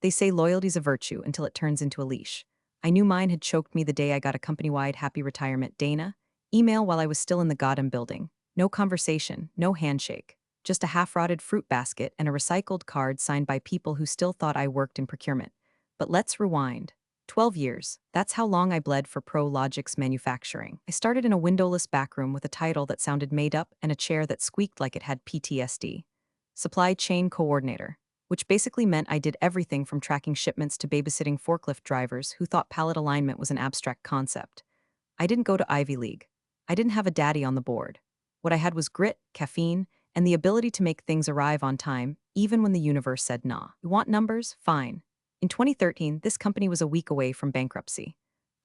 They say loyalty's a virtue until it turns into a leash. I knew mine had choked me the day I got a company-wide happy retirement Dana email while I was still in the Gotham building. No conversation, no handshake. Just a half-rotted fruit basket and a recycled card signed by people who still thought I worked in procurement. But let's rewind. 12 years. That's how long I bled for ProLogic's manufacturing. I started in a windowless backroom with a title that sounded made up and a chair that squeaked like it had PTSD. Supply Chain Coordinator, which basically meant I did everything from tracking shipments to babysitting forklift drivers who thought pallet alignment was an abstract concept. I didn't go to Ivy League. I didn't have a daddy on the board. What I had was grit, caffeine, and the ability to make things arrive on time, even when the universe said nah. You want numbers? Fine. In 2013, this company was a week away from bankruptcy.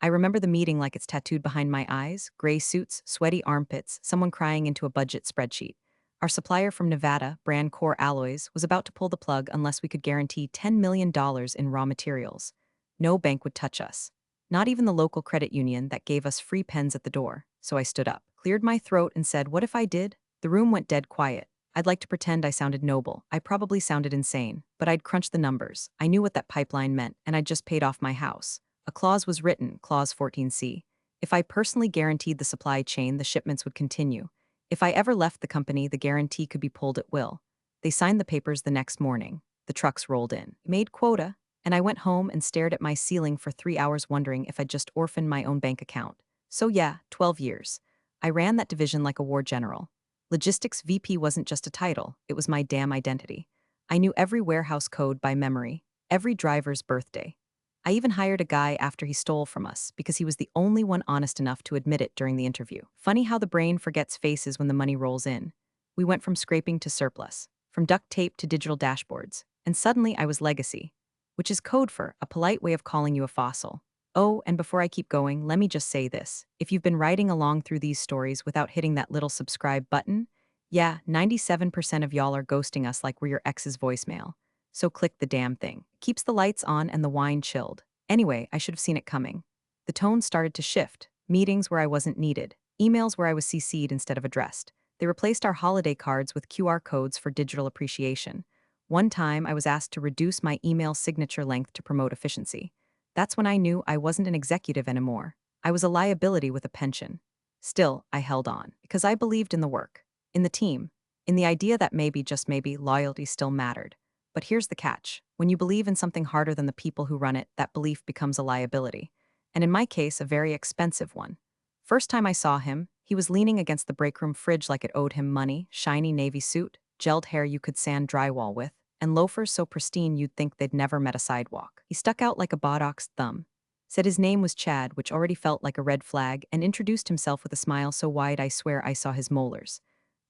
I remember the meeting like it's tattooed behind my eyes: gray suits, sweaty armpits, someone crying into a budget spreadsheet. Our supplier from Nevada, brand Core Alloys, was about to pull the plug unless we could guarantee $10 million in raw materials. No bank would touch us. Not even the local credit union that gave us free pens at the door. So I stood up, cleared my throat, and said, "What if I did?" The room went dead quiet. I'd like to pretend I sounded noble. I probably sounded insane, but I'd crunched the numbers. I knew what that pipeline meant, and I'd just paid off my house. A clause was written, Clause 14C. If I personally guaranteed the supply chain, the shipments would continue. If I ever left the company, the guarantee could be pulled at will. They signed the papers the next morning. The trucks rolled in. Made quota, and I went home and stared at my ceiling for 3 hours wondering if I'd just orphaned my own bank account. So yeah, 12 years. I ran that division like a war general. Logistics VP wasn't just a title, it was my damn identity. I knew every warehouse code by memory, every driver's birthday. I even hired a guy after he stole from us because he was the only one honest enough to admit it during the interview. Funny how the brain forgets faces when the money rolls in. We went from scraping to surplus, from duct tape to digital dashboards, and suddenly I was legacy, which is code for a polite way of calling you a fossil. Oh, and before I keep going, let me just say this. If you've been riding along through these stories without hitting that little subscribe button, yeah, 97% of y'all are ghosting us like we're your ex's voicemail. So click the damn thing. Keeps the lights on and the wine chilled. Anyway, I should have seen it coming. The tone started to shift. Meetings where I wasn't needed. Emails where I was CC'd instead of addressed. They replaced our holiday cards with QR codes for digital appreciation. One time, I was asked to reduce my email signature length to promote efficiency. That's when I knew I wasn't an executive anymore. I was a liability with a pension. Still, I held on, because I believed in the work, in the team, in the idea that maybe, just maybe, loyalty still mattered. But here's the catch. When you believe in something harder than the people who run it, that belief becomes a liability. And in my case, a very expensive one. First time I saw him, he was leaning against the breakroom fridge like it owed him money, shiny navy suit, gelled hair you could sand drywall with, and loafers so pristine you'd think they'd never met a sidewalk. He stuck out like a botoxed thumb, said his name was Chad, which already felt like a red flag, and introduced himself with a smile so wide I swear I saw his molars.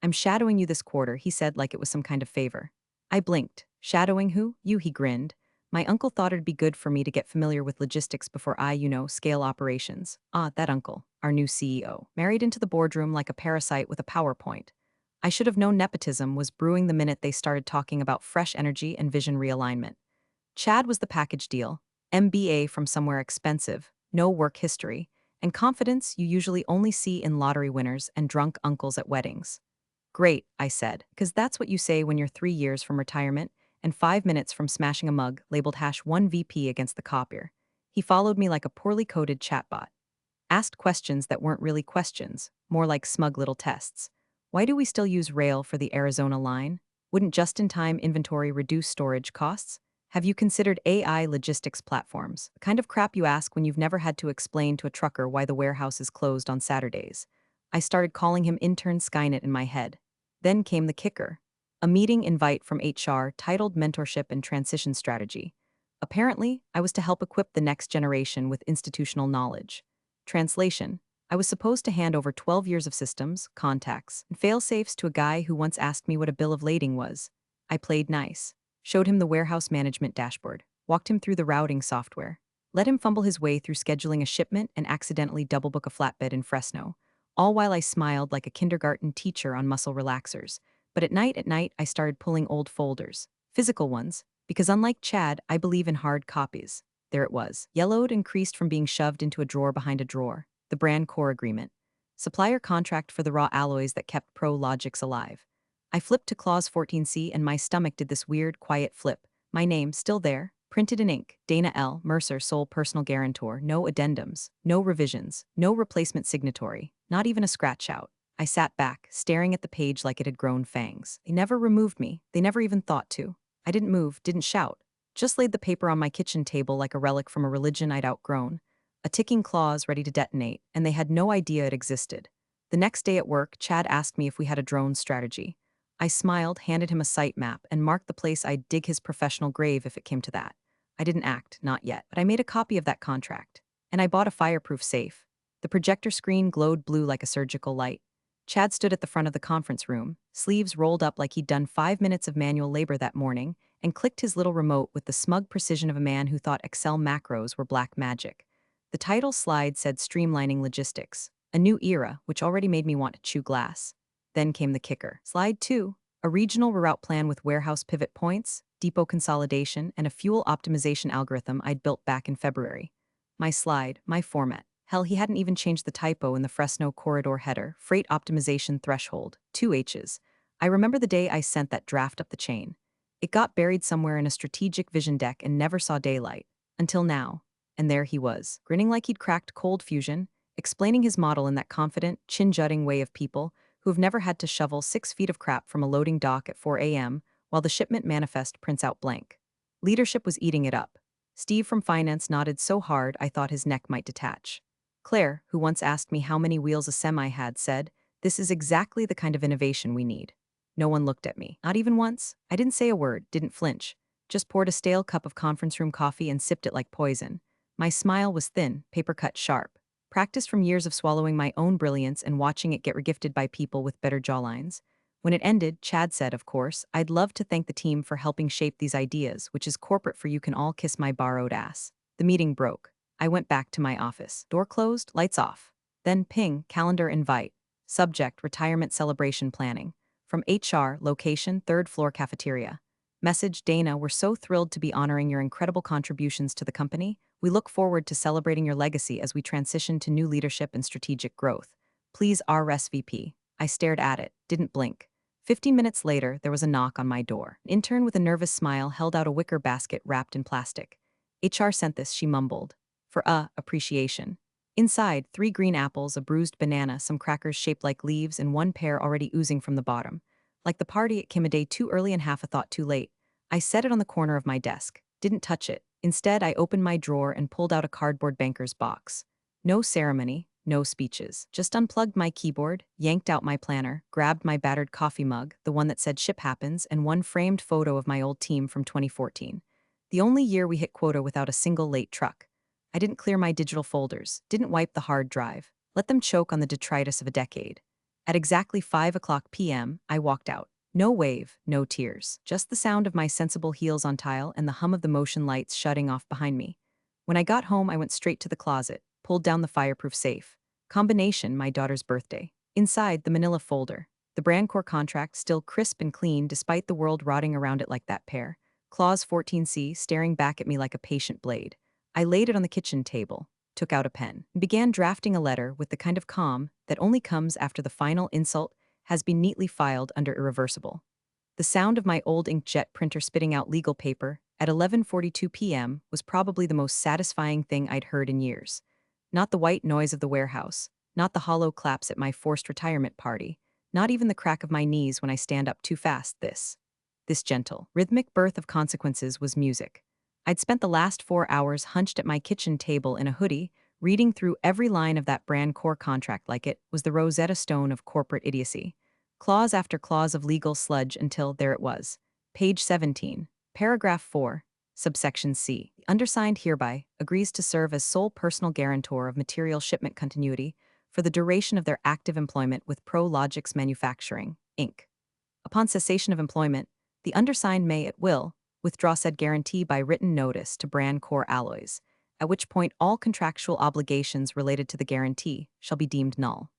"I'm shadowing you this quarter," he said like it was some kind of favor. I blinked. "Shadowing who? You," he grinned. "My uncle thought it'd be good for me to get familiar with logistics before I, scale operations." Ah, that uncle, our new CEO, married into the boardroom like a parasite with a PowerPoint. I should have known nepotism was brewing the minute they started talking about fresh energy and vision realignment. Chad was the package deal: MBA from somewhere expensive, no work history, and confidence you usually only see in lottery winners and drunk uncles at weddings. "Great," I said, because that's what you say when you're 3 years from retirement and 5 minutes from smashing a mug labeled #1VP against the copier. He followed me like a poorly coded chatbot. Asked questions that weren't really questions, more like smug little tests. Why do we still use rail for the Arizona line? Wouldn't just-in-time inventory reduce storage costs? Have you considered AI logistics platforms? The kind of crap you ask when you've never had to explain to a trucker why the warehouse is closed on Saturdays. I started calling him intern Skynet in my head. Then came the kicker. A meeting invite from HR titled Mentorship and Transition Strategy. Apparently, I was to help equip the next generation with institutional knowledge. Translation: I was supposed to hand over 12 years of systems, contacts, and fail-safes to a guy who once asked me what a bill of lading was. I played nice. Showed him the warehouse management dashboard, walked him through the routing software, let him fumble his way through scheduling a shipment and accidentally double-book a flatbed in Fresno, all while I smiled like a kindergarten teacher on muscle relaxers. But at night, I started pulling old folders, physical ones, because unlike Chad, I believe in hard copies. There it was, yellowed and creased from being shoved into a drawer behind a drawer. The brand core agreement. Supplier contract for the raw alloys that kept ProLogix alive. I flipped to clause 14C and my stomach did this weird, quiet flip. My name, still there, Printed in ink, Dana L. Mercer, sole personal guarantor, no addendums, no revisions, no replacement signatory, not even a scratch out. I sat back, staring at the page like it had grown fangs. They never removed me. They never even thought to. I didn't move, didn't shout. Just laid the paper on my kitchen table like a relic from a religion I'd outgrown. A ticking clause ready to detonate, and they had no idea it existed. The next day at work, Chad asked me if we had a drone strategy. I smiled, handed him a site map, and marked the place I'd dig his professional grave if it came to that. I didn't act, not yet, but I made a copy of that contract. And I bought a fireproof safe. The projector screen glowed blue like a surgical light. Chad stood at the front of the conference room, sleeves rolled up like he'd done 5 minutes of manual labor that morning, and clicked his little remote with the smug precision of a man who thought Excel macros were black magic. The title slide said Streamlining Logistics, a new era, which already made me want to chew glass. Then came the kicker. Slide 2, a regional reroute plan with warehouse pivot points, depot consolidation, and a fuel optimization algorithm I'd built back in February. My slide, my format. Hell, he hadn't even changed the typo in the Fresno corridor header, freight optimization threshold, 2 H's. I remember the day I sent that draft up the chain. It got buried somewhere in a strategic vision deck and never saw daylight. Until now. And there he was, grinning like he'd cracked cold fusion, explaining his model in that confident, chin-jutting way of people who've never had to shovel 6 feet of crap from a loading dock at 4 a.m. while the shipment manifest prints out blank. Leadership was eating it up. Steve from finance nodded so hard I thought his neck might detach. Claire, who once asked me how many wheels a semi had, said, "This is exactly the kind of innovation we need." No one looked at me, not even once. I didn't say a word, didn't flinch. Just poured a stale cup of conference room coffee and sipped it like poison. My smile was thin, paper cut sharp. Practiced from years of swallowing my own brilliance and watching it get regifted by people with better jawlines. When it ended, Chad said, of course, "I'd love to thank the team for helping shape these ideas, which is corporate for you can all kiss my borrowed ass." The meeting broke. I went back to my office. Door closed, lights off. Then ping, calendar invite. Subject, retirement celebration planning. From HR, location, 3rd floor cafeteria. Message, Dana, we're so thrilled to be honoring your incredible contributions to the company. We look forward to celebrating your legacy as we transition to new leadership and strategic growth. Please RSVP. I stared at it, didn't blink. 15 minutes later, there was a knock on my door. An intern with a nervous smile held out a wicker basket wrapped in plastic. HR sent this, she mumbled. For appreciation. Inside, 3 green apples, a bruised banana, some crackers shaped like leaves, and 1 pear already oozing from the bottom. Like the party, it came a day too early and half a thought too late. I set it on the corner of my desk. Didn't touch it. Instead, I opened my drawer and pulled out a cardboard banker's box. No ceremony, no speeches. Just unplugged my keyboard, yanked out my planner, grabbed my battered coffee mug, the one that said ship happens, and 1 framed photo of my old team from 2014. The only year we hit quota without a single late truck. I didn't clear my digital folders, didn't wipe the hard drive, let them choke on the detritus of a decade. At exactly 5 p.m., I walked out. No wave, no tears, just the sound of my sensible heels on tile and the hum of the motion lights shutting off behind me. When I got home, I went straight to the closet, pulled down the fireproof safe. Combination, my daughter's birthday. Inside, the manila folder. The Brandcore contract still crisp and clean despite the world rotting around it like that pear. Clause 14C staring back at me like a patient blade. I laid it on the kitchen table, took out a pen, and began drafting a letter with the kind of calm that only comes after the final insult has been neatly filed under irreversible. The sound of my old inkjet printer spitting out legal paper at 11:42 p.m. was probably the most satisfying thing I'd heard in years. Not the white noise of the warehouse, not the hollow claps at my forced retirement party, not even the crack of my knees when I stand up too fast. This gentle, rhythmic birth of consequences was music. I'd spent the last 4 hours hunched at my kitchen table in a hoodie, reading through every line of that Brandcore contract like it was the Rosetta Stone of corporate idiocy. Clause after clause of legal sludge until there it was. Page 17, paragraph 4, subsection C. The undersigned hereby agrees to serve as sole personal guarantor of material shipment continuity for the duration of their active employment with ProLogix Manufacturing, Inc. Upon cessation of employment, the undersigned may at will withdraw said guarantee by written notice to Brandcore Alloys, at which point all contractual obligations related to the guarantee shall be deemed null.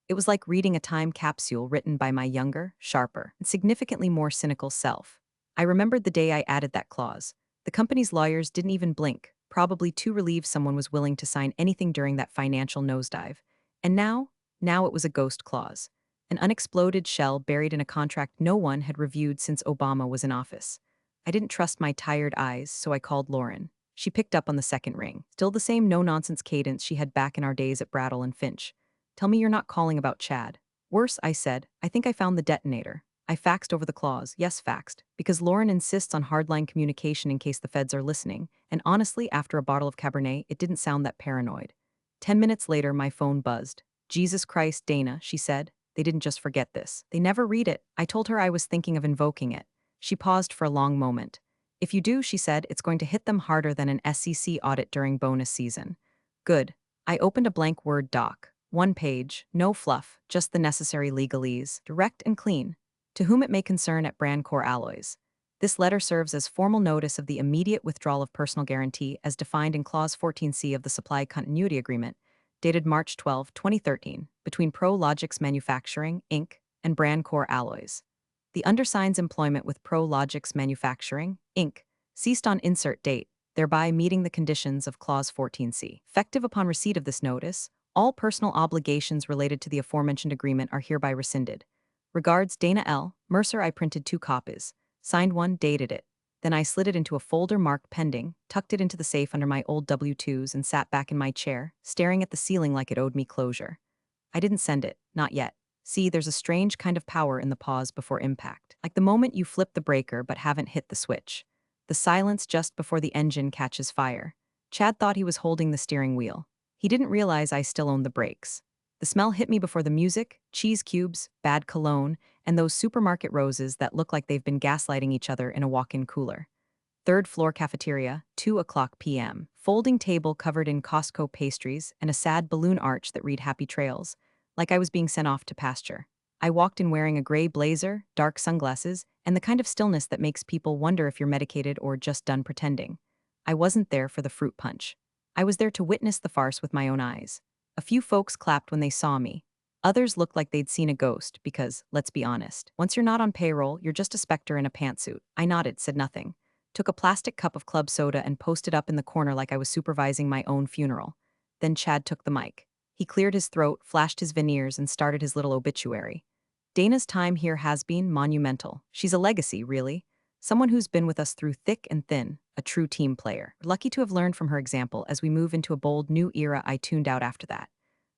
It was like reading a time capsule written by my younger, sharper, and significantly more cynical self. I remembered the day I added that clause. The company's lawyers didn't even blink, probably too relieved someone was willing to sign anything during that financial nosedive. And now it was a ghost clause. An unexploded shell buried in a contract no one had reviewed since Obama was in office. I didn't trust my tired eyes, so I called Lauren. She picked up on the second ring. Still the same no-nonsense cadence she had back in our days at Brattle and Finch. Tell me you're not calling about Chad. Worse, I said. I think I found the detonator. I faxed over the clause. Yes, faxed. Because Lauren insists on hardline communication in case the feds are listening. And honestly, after a bottle of Cabernet, it didn't sound that paranoid. 10 minutes later, my phone buzzed. Jesus Christ, Dana, she said. They didn't just forget this. They never read it. I told her I was thinking of invoking it. She paused for a long moment. If you do, she said, it's going to hit them harder than an SEC audit during bonus season. Good. I opened a blank Word doc. One page, no fluff, just the necessary legalese, direct and clean. To whom it may concern at Brand Core Alloys. This letter serves as formal notice of the immediate withdrawal of personal guarantee as defined in Clause 14C of the Supply Continuity Agreement, dated March 12, 2013, between ProLogix Manufacturing, Inc. and Brand Core Alloys. The undersigned's employment with ProLogix Manufacturing, Inc. ceased on insert date, thereby meeting the conditions of Clause 14C. Effective upon receipt of this notice, all personal obligations related to the aforementioned agreement are hereby rescinded. Regards, Dana L. Mercer. I printed 2 copies, signed one, dated it. Then I slid it into a folder marked pending, tucked it into the safe under my old W-2s and sat back in my chair, staring at the ceiling like it owed me closure. I didn't send it, not yet. See, there's a strange kind of power in the pause before impact. Like the moment you flip the breaker but haven't hit the switch. The silence just before the engine catches fire. Chad thought he was holding the steering wheel. He didn't realize I still owned the brakes. The smell hit me before the music, cheese cubes, bad cologne, and those supermarket roses that look like they've been gaslighting each other in a walk-in cooler. Third floor cafeteria, 2:00 p.m. Folding table covered in Costco pastries and a sad balloon arch that read Happy Trails, like I was being sent off to pasture. I walked in wearing a gray blazer, dark sunglasses, and the kind of stillness that makes people wonder if you're medicated or just done pretending. I wasn't there for the fruit punch. I was there to witness the farce with my own eyes. A few folks clapped when they saw me. Others looked like they'd seen a ghost because, let's be honest, once you're not on payroll, you're just a specter in a pantsuit. I nodded, said nothing. Took a plastic cup of club soda and posted up in the corner like I was supervising my own funeral. Then Chad took the mic. He cleared his throat, flashed his veneers, and started his little obituary. Dana's time here has been monumental. She's a legacy, really. Someone who's been with us through thick and thin, a true team player. Lucky to have learned from her example as we move into a bold new era. I tuned out after that.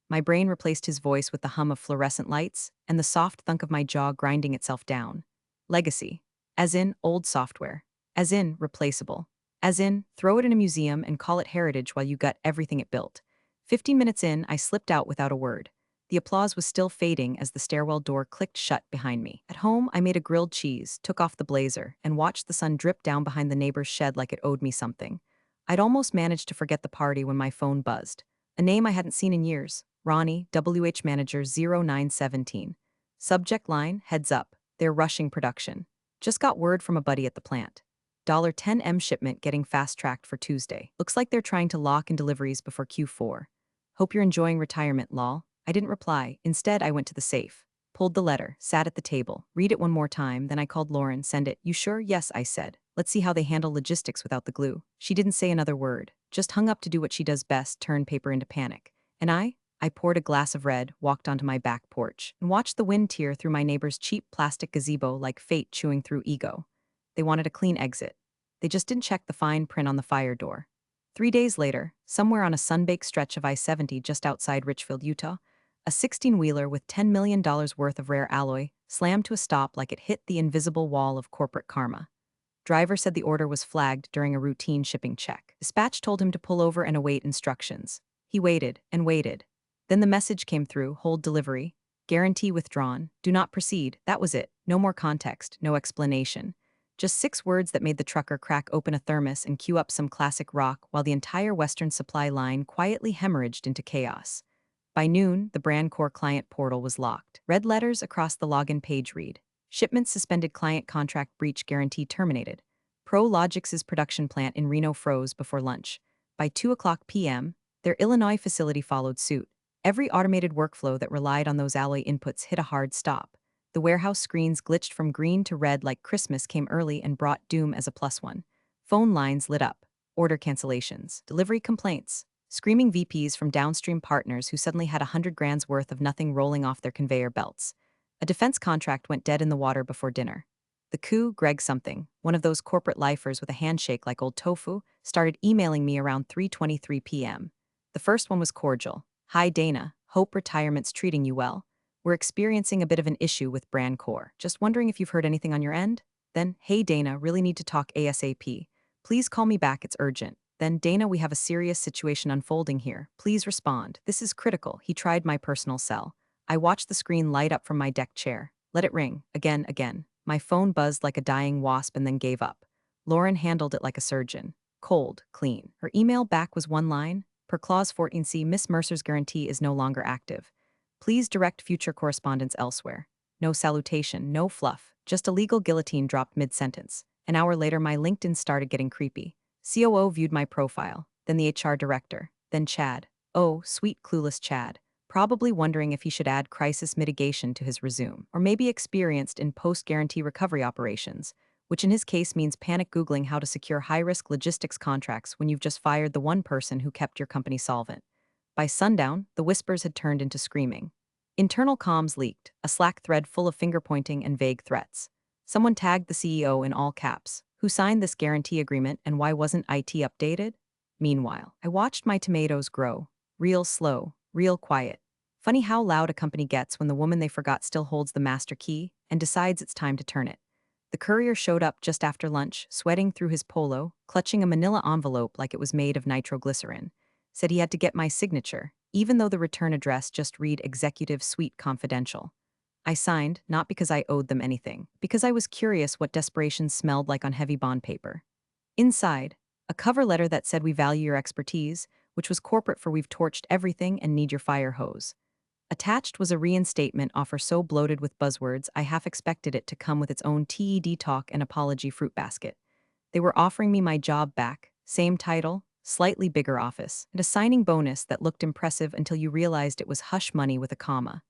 My brain replaced his voice with the hum of fluorescent lights and the soft thunk of my jaw grinding itself down. Legacy. As in, old software. As in, replaceable. As in, throw it in a museum and call it heritage while you gut everything it built. 15 minutes in, I slipped out without a word. The applause was still fading as the stairwell door clicked shut behind me. At home, I made a grilled cheese, took off the blazer, and watched the sun drip down behind the neighbor's shed like it owed me something. I'd almost managed to forget the party when my phone buzzed. A name I hadn't seen in years. Ronnie, WH Manager 0917. Subject line, heads up. They're rushing production. Just got word from a buddy at the plant. $10M shipment getting fast-tracked for Tuesday. Looks like they're trying to lock in deliveries before Q4. Hope you're enjoying retirement, lol. I didn't reply. Instead, I went to the safe. Pulled the letter, sat at the table, read it one more time, then I called Lauren, send it. You sure? Yes, I said. Let's see how they handle logistics without the glue. She didn't say another word, just hung up to do what she does best, turn paper into panic. And I poured a glass of red, walked onto my back porch, and watched the wind tear through my neighbor's cheap plastic gazebo like fate chewing through ego. They wanted a clean exit. They just didn't check the fine print on the fire door. 3 days later, somewhere on a sun-baked stretch of I-70 just outside Richfield, Utah, a 16-wheeler with $10 million worth of rare alloy slammed to a stop like it hit the invisible wall of corporate karma. Driver said the order was flagged during a routine shipping check. Dispatch told him to pull over and await instructions. He waited and waited. Then the message came through, hold delivery, guarantee withdrawn, do not proceed. That was it. No more context, no explanation. Just 6 words that made the trucker crack open a thermos and cue up some classic rock while the entire Western supply line quietly hemorrhaged into chaos. By noon, the Brand Core client portal was locked. Red letters across the login page read, shipment suspended, client contract breach guarantee terminated. ProLogix's production plant in Reno froze before lunch. By 2:00 p.m., their Illinois facility followed suit. Every automated workflow that relied on those alloy inputs hit a hard stop. The warehouse screens glitched from green to red like Christmas came early and brought doom as a +1. Phone lines lit up. Order cancellations. Delivery complaints. Screaming VPs from downstream partners who suddenly had 100 grand's worth of nothing rolling off their conveyor belts. A defense contract went dead in the water before dinner. The coup, Greg something, one of those corporate lifers with a handshake like old tofu, started emailing me around 3:23 p.m. The first one was cordial. Hi Dana, hope retirement's treating you well. We're experiencing a bit of an issue with brand core. Just wondering if you've heard anything on your end? Then, hey Dana, really need to talk ASAP. Please call me back, it's urgent. Then, Dana, we have a serious situation unfolding here. Please respond. This is critical. He tried my personal cell. I watched the screen light up from my deck chair. Let it ring. Again, again. My phone buzzed like a dying wasp and then gave up. Lauren handled it like a surgeon. Cold, clean. Her email back was one line. Per clause 14C, Miss Mercer's guarantee is no longer active. Please direct future correspondence elsewhere. No salutation, no fluff. Just a legal guillotine dropped mid-sentence. An hour later, my LinkedIn started getting creepy. COO viewed my profile, then the HR director, then Chad. Oh, sweet clueless Chad. Probably wondering if he should add crisis mitigation to his resume, or maybe experienced in post-guarantee recovery operations, which in his case means panic Googling how to secure high-risk logistics contracts when you've just fired the one person who kept your company solvent. By sundown, the whispers had turned into screaming. Internal comms leaked, a Slack thread full of finger-pointing and vague threats. Someone tagged the CEO in all caps. Who signed this guarantee agreement and why wasn't IT updated? Meanwhile, I watched my tomatoes grow. Real slow, real quiet. Funny how loud a company gets when the woman they forgot still holds the master key and decides it's time to turn it. The courier showed up just after lunch, sweating through his polo, clutching a manila envelope like it was made of nitroglycerin. Said he had to get my signature, even though the return address just read Executive Suite Confidential. I signed, not because I owed them anything, because I was curious what desperation smelled like on heavy bond paper. Inside, a cover letter that said we value your expertise, which was corporate for we've torched everything and need your fire hose. Attached was a reinstatement offer so bloated with buzzwords I half expected it to come with its own TED talk and apology fruit basket. They were offering me my job back, same title, slightly bigger office, and a signing bonus that looked impressive until you realized it was hush money with a comma.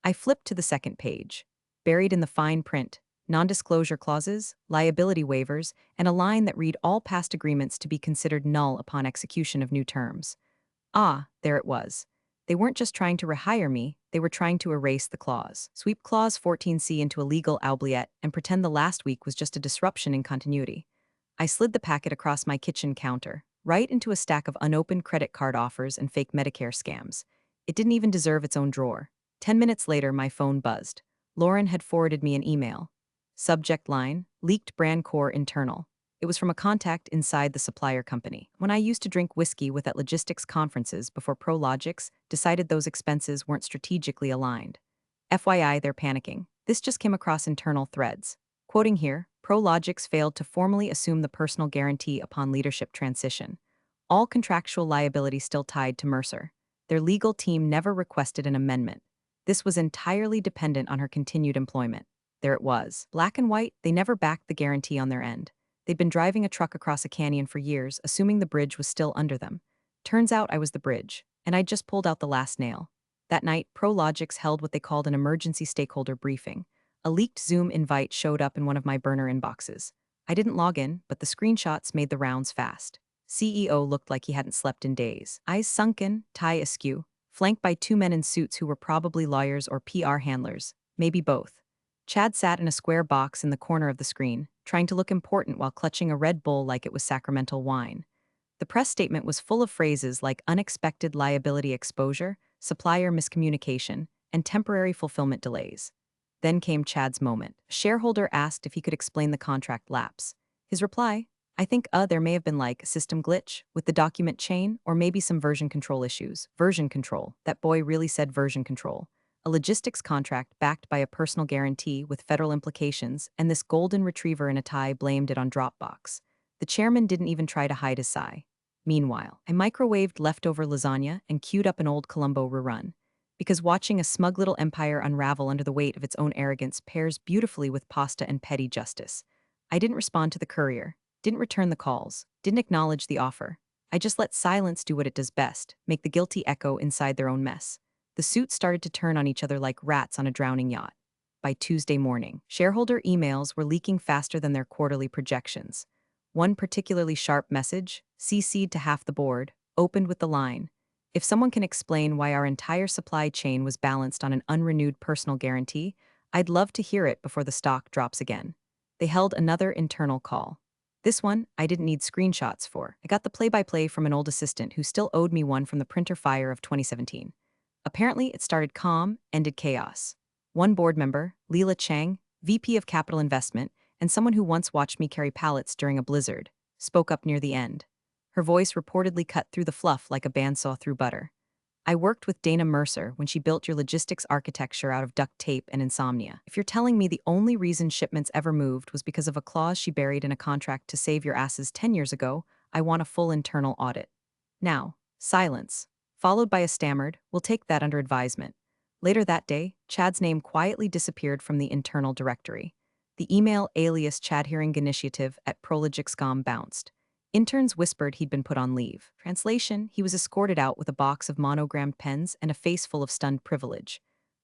I flipped to the second page. Buried in the fine print, non-disclosure clauses, liability waivers, and a line that read all past agreements to be considered null upon execution of new terms. Ah, there it was. They weren't just trying to rehire me, they were trying to erase the clause. Sweep clause 14C into a legal oubliette and pretend the last week was just a disruption in continuity. I slid the packet across my kitchen counter, right into a stack of unopened credit card offers and fake Medicare scams. It didn't even deserve its own drawer. 10 minutes later, my phone buzzed. Lauren had forwarded me an email. Subject line, leaked brand core internal. It was from a contact inside the supplier company. When I used to drink whiskey with at logistics conferences before ProLogix decided those expenses weren't strategically aligned. FYI, they're panicking. This just came across internal threads. Quoting here, ProLogix failed to formally assume the personal guarantee upon leadership transition. All contractual liability still tied to Mercer. Their legal team never requested an amendment. This was entirely dependent on her continued employment. There it was. Black and white, they never backed the guarantee on their end. They'd been driving a truck across a canyon for years, assuming the bridge was still under them. Turns out I was the bridge, and I'd just pulled out the last nail. That night, ProLogix held what they called an emergency stakeholder briefing. A leaked Zoom invite showed up in one of my burner inboxes. I didn't log in, but the screenshots made the rounds fast. CEO looked like he hadn't slept in days. Eyes sunken, tie askew, flanked by two men in suits who were probably lawyers or PR handlers, maybe both. Chad sat in a square box in the corner of the screen, trying to look important while clutching a Red Bull like it was sacramental wine. The press statement was full of phrases like unexpected liability exposure, supplier miscommunication, and temporary fulfillment delays. Then came Chad's moment. A shareholder asked if he could explain the contract lapse. His reply, I think there may have been like a system glitch with the document chain or maybe some version control issues. Version control. That boy really said version control. A logistics contract backed by a personal guarantee with federal implications, and this golden retriever in a tie blamed it on Dropbox. The chairman didn't even try to hide his sigh. Meanwhile, I microwaved leftover lasagna and queued up an old Columbo rerun. Because watching a smug little empire unravel under the weight of its own arrogance pairs beautifully with pasta and petty justice. I didn't respond to the courier, didn't return the calls, didn't acknowledge the offer. I just let silence do what it does best, make the guilty echo inside their own mess. The suits started to turn on each other like rats on a drowning yacht. By Tuesday morning, shareholder emails were leaking faster than their quarterly projections. One particularly sharp message, CC'd to half the board, opened with the line, if someone can explain why our entire supply chain was balanced on an unrenewed personal guarantee, I'd love to hear it before the stock drops again. They held another internal call. This one, I didn't need screenshots for. I got the play-by-play from an old assistant who still owed me one from the printer fire of 2017. Apparently, it started calm, ended chaos. One board member, Leela Chang, VP of Capital Investment, and someone who once watched me carry pallets during a blizzard, spoke up near the end. Her voice reportedly cut through the fluff like a bandsaw through butter. I worked with Dana Mercer when she built your logistics architecture out of duct tape and insomnia. If you're telling me the only reason shipments ever moved was because of a clause she buried in a contract to save your asses 10 years ago, I want a full internal audit. Now, silence, followed by a stammered, "We'll take that under advisement." Later that day, Chad's name quietly disappeared from the internal directory. The email alias Chad Hearing Initiative at Prologix.com bounced. Interns whispered he'd been put on leave. Translation, he was escorted out with a box of monogrammed pens and a face full of stunned privilege.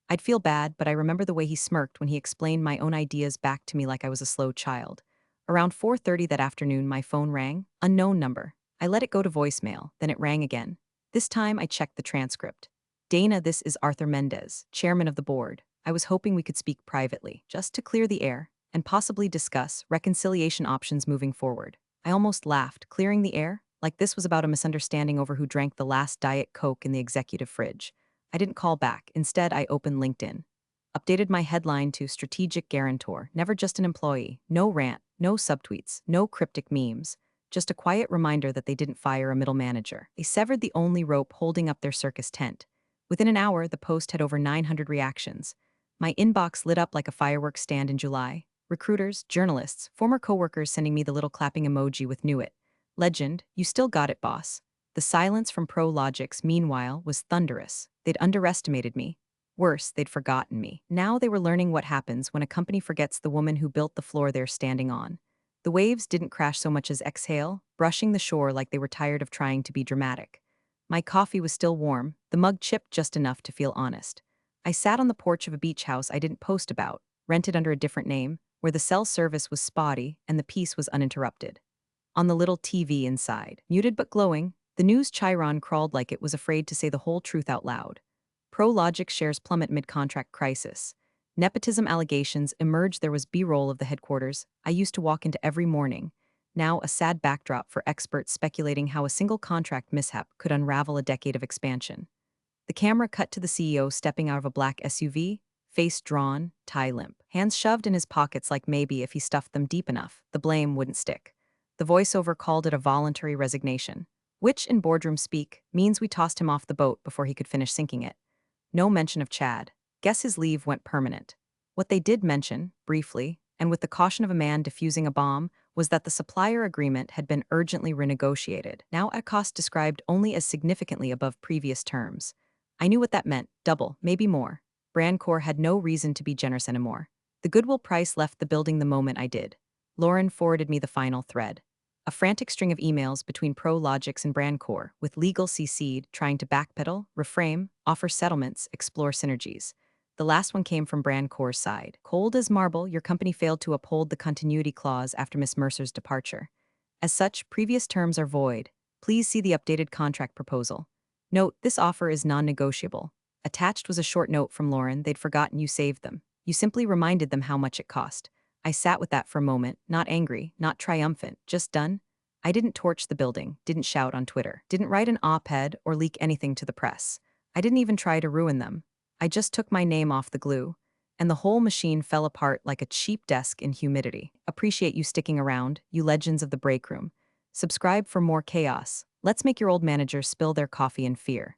I'd feel bad, but I remember the way he smirked when he explained my own ideas back to me like I was a slow child. Around 4:30 that afternoon, my phone rang. Unknown number. I let it go to voicemail, then it rang again. This time, I checked the transcript. "Dana, this is Arthur Mendez, chairman of the board. I was hoping we could speak privately, just to clear the air, and possibly discuss reconciliation options moving forward." I almost laughed, clearing the air, like this was about a misunderstanding over who drank the last Diet Coke in the executive fridge. I didn't call back. Instead, I opened LinkedIn. Updated my headline to Strategic Guarantor, never just an employee. No rant, no subtweets, no cryptic memes. Just a quiet reminder that they didn't fire a middle manager. They severed the only rope holding up their circus tent. Within an hour, the post had over 900 reactions. My inbox lit up like a fireworks stand in July. Recruiters, journalists, former coworkers sending me the little clapping emoji with "knew it." Legend, "You still got it, boss." The silence from ProLogix, meanwhile, was thunderous. They'd underestimated me. Worse, they'd forgotten me. Now they were learning what happens when a company forgets the woman who built the floor they're standing on. The waves didn't crash so much as exhale, brushing the shore like they were tired of trying to be dramatic. My coffee was still warm, the mug chipped just enough to feel honest. I sat on the porch of a beach house I didn't post about, rented under a different name, where the cell service was spotty and the peace was uninterrupted. On the little TV inside, muted but glowing, the news chyron crawled like it was afraid to say the whole truth out loud. ProLogix shares plummet mid-contract crisis. Nepotism allegations emerged. There was B-roll of the headquarters I used to walk into every morning. Now a sad backdrop for experts speculating how a single contract mishap could unravel a decade of expansion. The camera cut to the CEO stepping out of a black SUV, face drawn, tie limp, hands shoved in his pockets like maybe if he stuffed them deep enough, the blame wouldn't stick. The voiceover called it a voluntary resignation, which, in boardroom speak, means we tossed him off the boat before he could finish sinking it. No mention of Chad. Guess his leave went permanent. What they did mention, briefly, and with the caution of a man defusing a bomb, was that the supplier agreement had been urgently renegotiated, now at cost described only as significantly above previous terms. I knew what that meant, double, maybe more. Brandcore had no reason to be generous anymore. The goodwill price left the building the moment I did. Lauren forwarded me the final thread. A frantic string of emails between ProLogix and Brandcore, with legal CC'd, trying to backpedal, reframe, offer settlements, explore synergies. The last one came from Brandcore's side. "Cold as marble, your company failed to uphold the continuity clause after Miss Mercer's departure. As such, previous terms are void. Please see the updated contract proposal. Note, this offer is non-negotiable." Attached was a short note from Lauren. They'd forgotten you saved them. You simply reminded them how much it cost. I sat with that for a moment, not angry, not triumphant, just done. I didn't torch the building, didn't shout on Twitter, didn't write an op-ed or leak anything to the press. I didn't even try to ruin them. I just took my name off the glue, and the whole machine fell apart like a cheap desk in humidity. Appreciate you sticking around, you legends of the break room. Subscribe for more chaos. Let's make your old managers spill their coffee in fear.